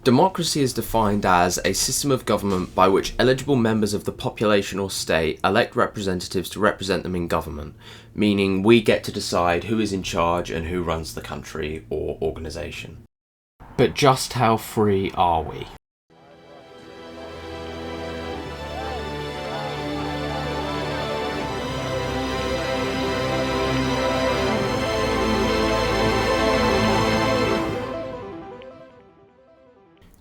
Democracy is defined as a system of government by which eligible members of the population or state elect representatives to represent them in government, meaning we get to decide who is in charge and who runs the country or organisation. But just how free are we?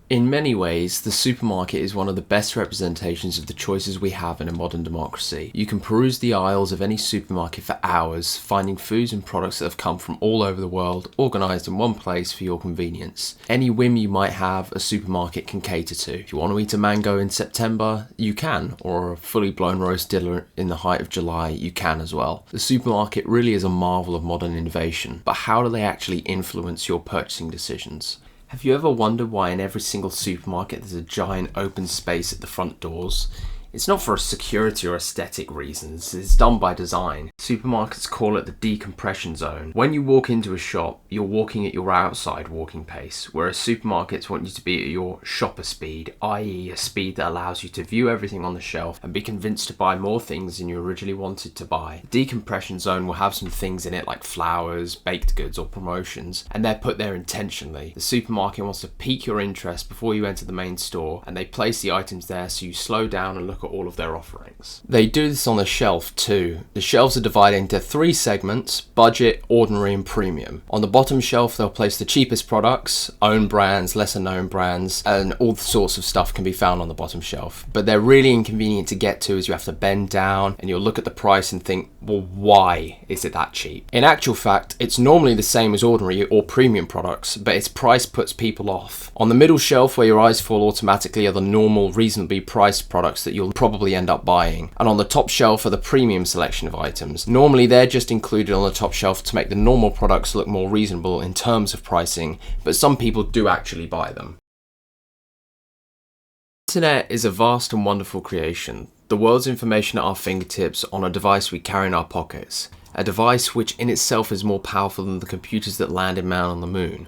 In many ways, the supermarket is one of the best representations of the choices we have in a modern democracy. You can peruse the aisles of any supermarket for hours, finding foods and products that have come from all over the world, organised in one place for your convenience. Any whim you might have, a supermarket can cater to. If you want to eat a mango in September, you can, or a fully blown roast dinner in the height of July, you can as well. The supermarket really is a marvel of modern innovation, but how do they actually influence your purchasing decisions? Have you ever wondered why in every single supermarket there's a giant open space at the front doors? It's not for security or aesthetic reasons, it's done by design. Supermarkets call it the decompression zone. When you walk into a shop, you're walking at your outside walking pace, whereas supermarkets want you to be at your shopper speed, i.e. a speed that allows you to view everything on the shelf and be convinced to buy more things than you originally wanted to buy. The decompression zone will have some things in it like flowers, baked goods or promotions, and they're put there intentionally. The supermarket wants to pique your interest before you enter the main store, and they place the items there so you slow down and look at all of their offerings. They do this on the shelf too. The shelves are divided into 3 segments: budget, ordinary and premium. On the bottom shelf they'll place the cheapest products, own brands, lesser known brands, and all sorts of stuff can be found on the bottom shelf. But they're really inconvenient to get to as you have to bend down and you'll look at the price and think, well, why is it that cheap? In actual fact, it's normally the same as ordinary or premium products, but its price puts people off. On the middle shelf where your eyes fall automatically are the normal, reasonably priced products that you'll probably end up buying. And on the top shelf are the premium selection of items. Normally they're just included on the top shelf to make the normal products look more reasonable in terms of pricing, but some people do actually buy them. The internet is a vast and wonderful creation. The world's information at our fingertips on a device we carry in our pockets. A device which in itself is more powerful than the computers that landed man on the moon.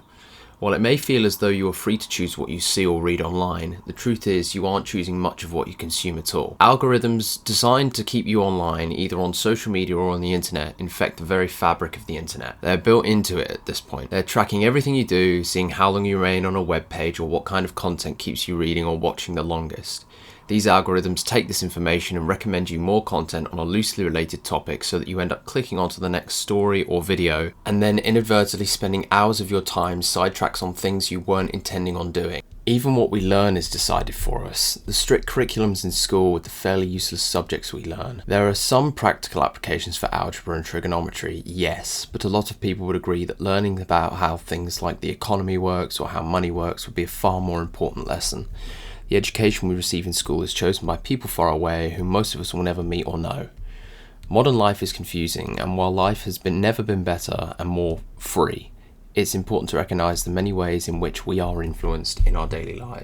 While it may feel as though you are free to choose what you see or read online, the truth is you aren't choosing much of what you consume at all. Algorithms designed to keep you online, either on social media or on the internet, infect the very fabric of the internet. They're built into it at this point. They're tracking everything you do, seeing how long you remain on a web page or what kind of content keeps you reading or watching the longest. These algorithms take this information and recommend you more content on a loosely related topic so that you end up clicking onto the next story or video and then inadvertently spending hours of your time sidetracks on things you weren't intending on doing. Even what we learn is decided for us. The strict curriculums in school with the fairly useless subjects we learn. There are some practical applications for algebra and trigonometry, yes, but a lot of people would agree that learning about how things like the economy works or how money works would be a far more important lesson. The education we receive in school is chosen by people far away who most of us will never meet or know. Modern life is confusing, and while life has never been better and more free, it's important to recognise the many ways in which we are influenced in our daily lives.